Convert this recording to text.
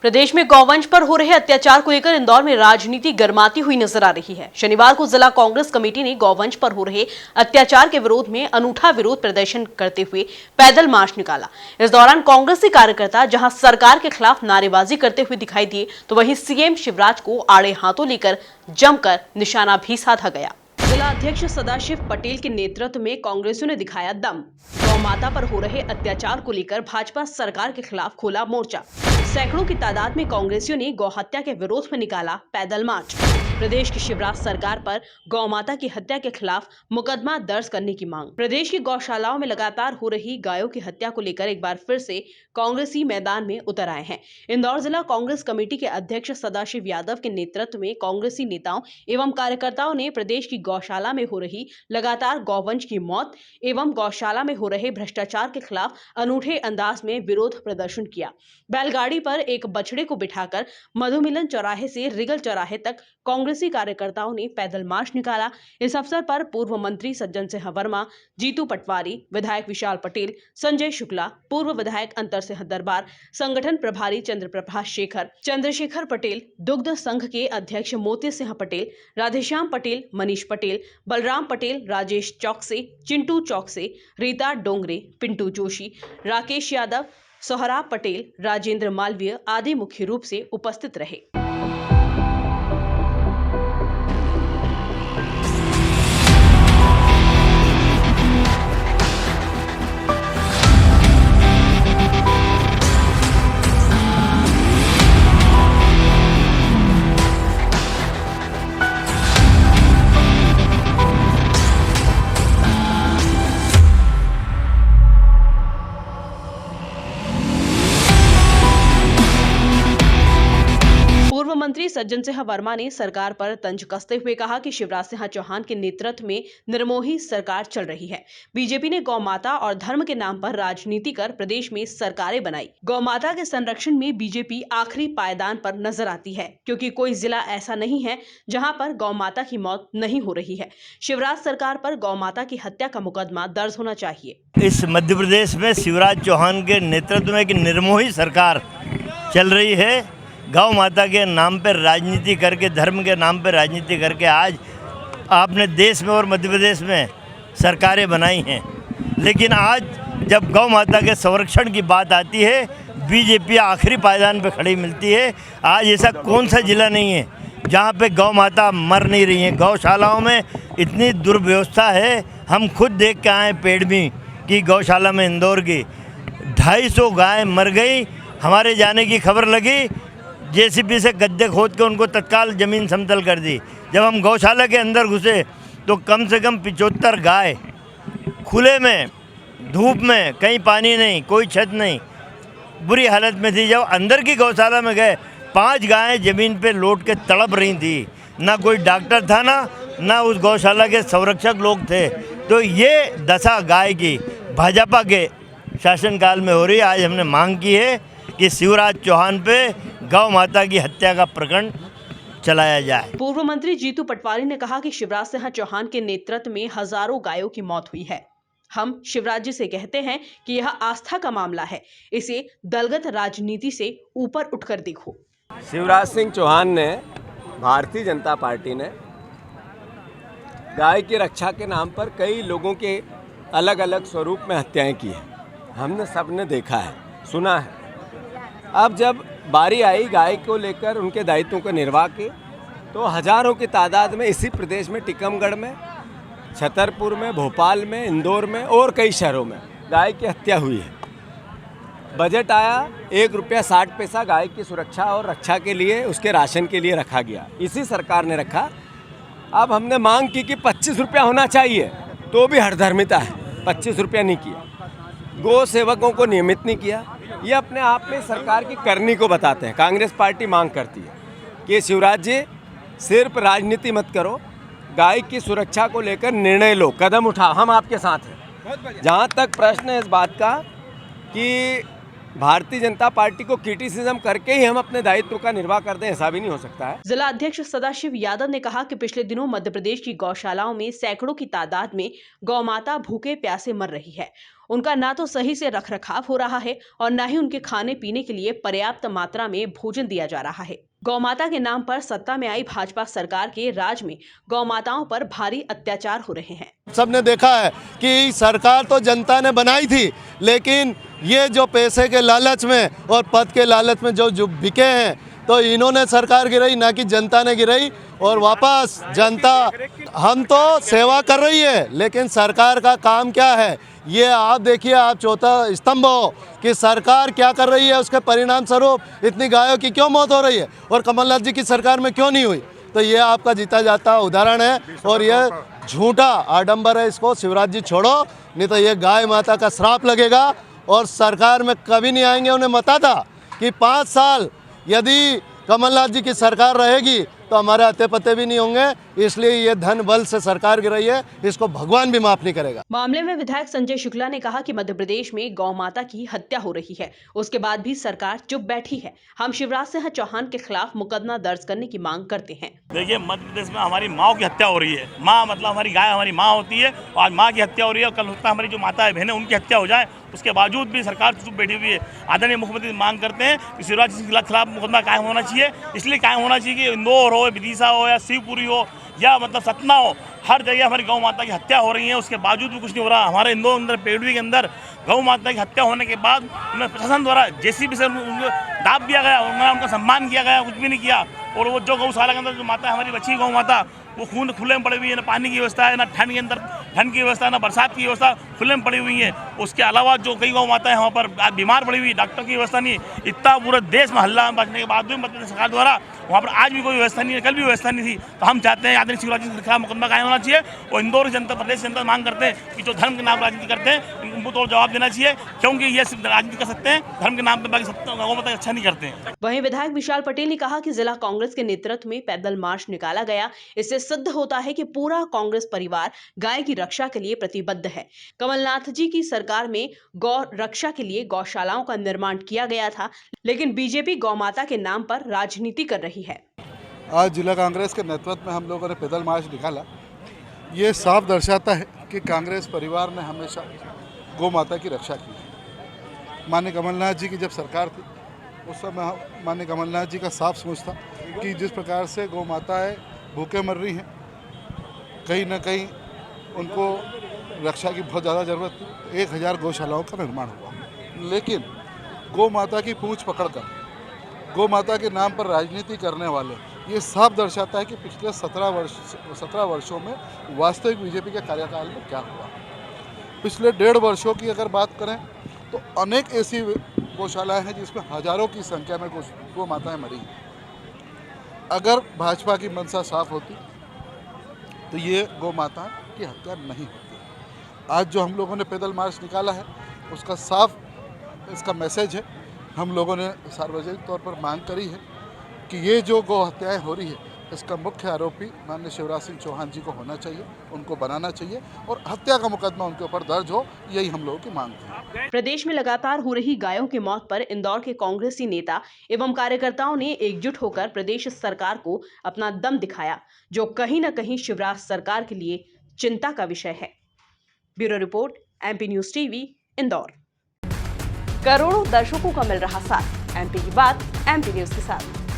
प्रदेश में गौवंश पर हो रहे अत्याचार को लेकर इंदौर में राजनीति गर्माती हुई नजर आ रही है। शनिवार को जिला कांग्रेस कमेटी ने गौवंश पर हो रहे अत्याचार के विरोध में अनूठा विरोध प्रदर्शन करते हुए पैदल मार्च निकाला। इस दौरान कांग्रेसी कार्यकर्ता जहां सरकार के खिलाफ नारेबाजी करते हुए दिखाई दिए, तो वहीं सीएम शिवराज को आड़े हाथों लेकर जमकर निशाना भी साधा गया। जिला अध्यक्ष सदाशिव पटेल के नेतृत्व में कांग्रेसियों ने दिखाया दम। गौ माता पर हो रहे अत्याचार को लेकर भाजपा सरकार के खिलाफ खोला मोर्चा। सैकड़ों की तादाद में कांग्रेसियों ने गौ हत्या के विरोध में निकाला पैदल मार्च। प्रदेश की शिवराज सरकार पर गौ माता की हत्या के खिलाफ मुकदमा दर्ज करने की मांग। प्रदेश की गौशालाओं में लगातार हो रही गायों की हत्या को लेकर एक बार फिर से कांग्रेसी मैदान में उतर आए हैं। इंदौर जिला कांग्रेस कमेटी के अध्यक्ष सदाशिव यादव के नेतृत्व में कांग्रेसी नेताओं एवं कार्यकर्ताओं ने प्रदेश की गौशाला में हो रही लगातार गौवंश की मौत एवं गौशाला में हो रहे भ्रष्टाचार के खिलाफ अनूठे अंदाज में विरोध प्रदर्शन किया। बैलगाड़ी पर एक बछड़े को बिठाकर मधुमिलन चौराहे से रिगल चौराहे तक कांग्रेसी कार्यकर्ताओं ने पैदल मार्च निकाला। इस अवसर पर पूर्व मंत्री सज्जन सिंह वर्मा, जीतू पटवारी, विधायक विशाल पटेल, संजय शुक्ला, पूर्व विधायक अंतर सिंह दरबार, संगठन प्रभारी चंद्रशेखर पटेल, दुग्ध संघ के अध्यक्ष मोती सिंह पटेल, राधेश्याम पटेल, मनीष पटेल, बलराम पटेल, राजेश चौकसे, चिंटू चौकसे, रीता डोंगरे, पिंटू जोशी, राकेश यादव, सोहराब पटेल, राजेंद्र मालवीय आदि मुख्य रूप से उपस्थित रहे। पूर्व मंत्री सज्जन सिंह वर्मा ने सरकार पर तंज कसते हुए कहा कि शिवराज सिंह चौहान के नेतृत्व में निर्मोही सरकार चल रही है। बीजेपी ने गौ माता और धर्म के नाम पर राजनीति कर प्रदेश में सरकारें बनाई। गौ माता के संरक्षण में बीजेपी आखिरी पायदान पर नजर आती है, क्योंकि कोई जिला ऐसा नहीं है जहां पर गौ माता की मौत नहीं हो रही है। शिवराज सरकार पर गौ माता की हत्या का मुकदमा दर्ज होना चाहिए। इस मध्य प्रदेश में शिवराज चौहान के नेतृत्व में एक निर्मोही सरकार चल रही है। गौ माता के नाम पर राजनीति करके, धर्म के नाम पर राजनीति करके आज आपने देश में और मध्य प्रदेश में सरकारें बनाई हैं, लेकिन आज जब गौ माता के संरक्षण की बात आती है, बीजेपी आखिरी पायदान पर खड़ी मिलती है। आज ऐसा कौन सा जिला नहीं है जहाँ पे गौ माता मर नहीं रही हैं। गौशालाओं में इतनी दुर्व्यवस्था है। हम खुद देख के आए पेड़मी की गौशाला में इंदौर की 250 गाय मर गई। हमारे जाने की खबर लगी, जेसीबी से गड्ढे खोद के उनको तत्काल ज़मीन समतल कर दी। जब हम गौशाला के अंदर घुसे तो कम से कम 75 गाय खुले में, धूप में, कहीं पानी नहीं, कोई छत नहीं, बुरी हालत में थी। जब अंदर की गौशाला में गए, 5 गायें ज़मीन पे लौट के तड़प रही थी। ना कोई डॉक्टर था, ना उस गौशाला के संरक्षक लोग थे। तो ये दशा गाय की भाजपा के शासनकाल में हो रही है। आज हमने मांग की है कि शिवराज चौहान पे गौ माता की हत्या का प्रकरण चलाया जाए। पूर्व मंत्री जीतू पटवारी ने कहा कि शिवराज सिंह चौहान के नेतृत्व में हजारों गायों की मौत हुई है। हम शिवराज जी से कहते हैं कि यह आस्था का मामला है, इसे दलगत राजनीति से ऊपर उठकर देखो। शिवराज सिंह चौहान ने, भारतीय जनता पार्टी ने गाय की रक्षा के नाम पर कई लोगों के अलग अलग स्वरूप में हत्याएं की है। हमने सबने देखा है, सुना है। अब जब बारी आई गाय को लेकर उनके दायित्वों का निर्वाह के, तो हजारों की तादाद में इसी प्रदेश में टीकमगढ़ में, छतरपुर में, भोपाल में, इंदौर में और कई शहरों में गाय की हत्या हुई है। बजट आया, 1 रुपया 60 पैसा गाय की सुरक्षा और रक्षा के लिए, उसके राशन के लिए रखा गया। इसी सरकार ने रखा। अब हमने मांग की कि 25 रुपया होना चाहिए, तो भी हठधर्मिता है, 25 रुपया नहीं किया। गौ सेवकों को नियमित नहीं किया। ये अपने आप में सरकार की करनी को बताते हैं। कांग्रेस पार्टी मांग करती है कि शिवराज जी सिर्फ राजनीति मत करो, गाय की सुरक्षा को लेकर निर्णय लो, कदम उठाओ, हम आपके साथ हैं। जहाँ तक प्रश्न है इस बात का कि भारतीय जनता पार्टी को क्रिटिसिज्म करके ही हम अपने दायित्व का निर्वाह कर दें, ऐसा भी नहीं हो सकता है। जिला अध्यक्ष सदाशिव यादव ने कहा कि पिछले दिनों मध्य प्रदेश की गौशालाओं में सैकड़ों की तादाद में गौ माता भूखे प्यासे मर रही है। उनका ना तो सही से रखरखाव हो रहा है और न ही उनके खाने पीने के लिए पर्याप्त मात्रा में भोजन दिया जा रहा है। गौमाता के नाम पर सत्ता में आई भाजपा सरकार के राज में गौमाताओं पर भारी अत्याचार हो रहे हैं। सबने देखा है कि सरकार तो जनता ने बनाई थी, लेकिन ये जो पैसे के लालच में और पद के लालच में जो बिके हैं, तो इन्होंने सरकार गिराई, ना कि जनता ने गिराई। और वापस जनता हम तो सेवा कर रही है, लेकिन सरकार का काम क्या है ये आप देखिए। आप चौथा स्तंभ हो कि सरकार क्या कर रही है, उसके परिणाम स्वरूप इतनी गायों की क्यों मौत हो रही है और कमलनाथ जी की सरकार में क्यों नहीं हुई। तो ये आपका जीता जाता उदाहरण है और ये झूठा आडंबर है। इसको शिवराज जी छोड़ो, नहीं तो ये गाय माता का श्राप लगेगा और सरकार में कभी नहीं आएंगे। उन्हें पता था कि 5 साल यदि कमलनाथ जी की सरकार रहेगी तो हमारे हत्ते पत्ते भी नहीं होंगे, इसलिए ये धन बल से सरकार गिराई है, इसको भगवान भी माफ नहीं करेगा। मामले में विधायक संजय शुक्ला ने कहा कि मध्य प्रदेश में गौ माता की हत्या हो रही है, उसके बाद भी सरकार चुप बैठी है। हम शिवराज सिंह चौहान के खिलाफ मुकदमा दर्ज करने की मांग करते हैं। देखिए, मध्य प्रदेश में हमारी माँ की हत्या हो रही है। माँ मतलब हमारी गाय हमारी माँ होती है और आज माँ की हत्या हो रही है। कल होता है हमारी जो माता बहनें उनकी हत्या हो जाए, उसके बावजूद भी सरकार चुप बैठी हुई है। आदरणीय मुख्यमंत्री मांग करते हैं कि शिवराज सिंह के खिलाफ मुकदमा कायम होना चाहिए। इसलिए कायम होना चाहिए कि इंदौर हो, विदिशा हो या शिवपुरी हो या मतलब सतना हो, हर जगह हमारी गौ माता की हत्या हो रही है, उसके बावजूद भी कुछ नहीं हो रहा। हमारे इंदौर अंदर पेड़वी के अंदर गौ माता की हत्या होने के बाद उन्हें प्रशासन द्वारा जेसीबी से उनको दाब दिया गया, उनका सम्मान किया गया, कुछ भी नहीं किया। और वो जो गौशाला के अंदर जो माता हमारी बची गौ माता, वो खून खुले में पड़ी हुई है। ना पानी की व्यवस्था है, ना ठंड के अंदर ठंड की व्यवस्था, ना बरसात की व्यवस्था, खुले में पड़ी हुई है। उसके अलावा जो कई गौ माता है वहाँ पर आज बीमार पड़ी हुई, डॉक्टर की व्यवस्था नहीं। इतना पूरे देश में हल्ला बचने के बाद भी मध्य प्रदेश सरकार द्वारा वहाँ पर आज भी कोई व्यवस्था नहीं है, कल भी व्यवस्था नहीं थी। तो हम चाहते हैं आदरणीय शिवराज सिंह के खिलाफ मुकदमा कायम होना चाहिए और इंदौर जनता, प्रदेश जनता मांग करते हैं कि जो धर्म के नाम राजनीति करते हैं उनको तो जवाब देना चाहिए, क्योंकि ये सिर्फ राजनीति कर सकते हैं, धर्म के नाम पर बाकी गौ माता अच्छा नहीं करते हैं। वहीं विधायक विशाल पटेल ने कहा कि जिला कांग्रेस के नेतृत्व में पैदल मार्च निकाला गया। इससे सिद्ध होता है कि पूरा कांग्रेस परिवार गाय की रक्षा के लिए प्रतिबद्ध है। कमलनाथ जी की सरकार में गौ रक्षा के लिए गौशालाओं का निर्माण किया गया था, लेकिन बीजेपी गौ माता के नाम पर राजनीति कर रही है। आज जिला कांग्रेस के नेतृत्व में हम लोगों ने पैदल मार्च निकाला। ये साफ दर्शाता है कि कांग्रेस परिवार ने हमेशा गौ माता की रक्षा की है। माननीय कमलनाथ जी की जब सरकार थी उस समय माननीय कमलनाथ जी का साफ सोच था कि जिस प्रकार से गौ माताएँ भूखे मर रही हैं, कहीं ना कहीं उनको रक्षा की बहुत ज़्यादा ज़रूरत थी। 1000 गौशालाओं का निर्माण हुआ, लेकिन गौ माता की पूंछ पकड़कर गौ माता के नाम पर राजनीति करने वाले, ये साफ दर्शाता है कि पिछले 17 वर्षों में वास्तविक बीजेपी के कार्यकाल में क्या हुआ। पिछले 1.5 वर्षों की अगर बात करें तो अनेक ऐसी गौशालाएं हैं जिसमें हजारों की संख्या में गौ माताएँ मरी। अगर भाजपा की मंशा साफ होती तो ये गौ माता की हत्या नहीं होती। आज जो हम लोगों ने पैदल मार्च निकाला है उसका साफ इसका मैसेज है। हम लोगों ने सार्वजनिक तौर पर मांग करी है कि ये जो गौ हत्याएँ हो रही है इसका मुख्य आरोपी माननीय शिवराज सिंह चौहान जी को होना चाहिए, उनको बनाना चाहिए और हत्या का मुकदमा उनके ऊपर दर्ज हो, यही हम लोगों की मांग थी। प्रदेश में लगातार हो रही गायों की मौत पर इंदौर के कांग्रेसी नेता एवं कार्यकर्ताओं ने एकजुट होकर प्रदेश सरकार को अपना दम दिखाया, जो कहीं न कहीं शिवराज सरकार के लिए चिंता का विषय है। Bureau report, MP news TV, Indore. करोड़ों दर्शकों का मिल रहा साथ, MP की बात MP न्यूज़ के साथ।